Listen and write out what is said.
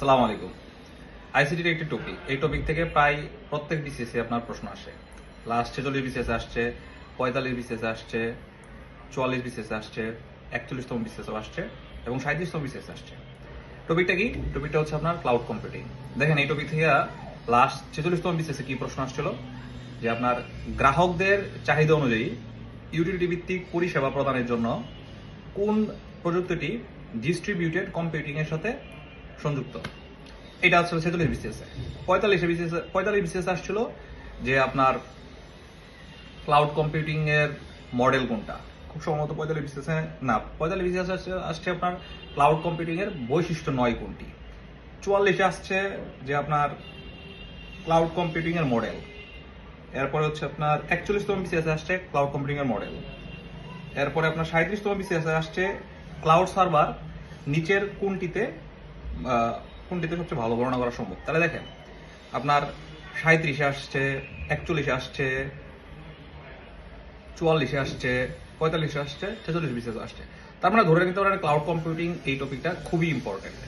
সালাম আলাইকুম। আইসিটির একটি টপিক, এই টপিক থেকে প্রায় প্রত্যেক বিসিএসে আপনার প্রশ্ন আসে। লাস্ট 46 বিসিএসে আসছে, 45 বিসিএসে আসছে, 44 বিসিএসে আসছে, 41তম বিসিএসও আসছে এবং 37তম বিসিএসে আসছে। টপিকটা কি? টপিকটা হচ্ছে আপনার ক্লাউড কম্পিউটিং। দেখেন এই টপিক থেকে লাস্ট 46তম বিসিএসে কি প্রশ্ন আসছিল যে আপনার গ্রাহকদের চাহিদা অনুযায়ী ইউটিলিটি ভিত্তিক পরিষেবা প্রদানের জন্য কোন প্রযুক্তিটি ডিস্ট্রিবিউটেড কম্পিউটিং এর সাথে সংযুক্ত। এটা আসলে 46 বিসিএস। 45 বিসিএস আসছিল যে আপনার ক্লাউড কম্পিউটিং এর মডেল কোনটা। খুব সম্ভবত 45 বিসিএস না, 45 বিসিএস আসছে আপনার ক্লাউড কম্পিউটিং এর বৈশিষ্ট্য 9 কোনটি। 44 আসছে যে আপনার ক্লাউড কম্পিউটিং এর মডেল। এরপরে হচ্ছে আপনার 41তম বিসিএস আসছে ক্লাউড কম্পিউটিং এর মডেল। এরপরে আপনার 37তম বিসিএস আসছে ক্লাউড সার্ভার নিচের কোনটিতে সবচেয়ে ভালো গণনা করা সম্ভব। তাহলে দেখেন আপনার 37 আসছে, 41 আসছে, 44 আসছে, 45 আসছে, 46 বিসিএস আসছে। তার মানে ধরে নিতে পারেন ক্লাউড কম্পিউটিং এই টপিকটা খুবই ইম্পর্টেন্ট।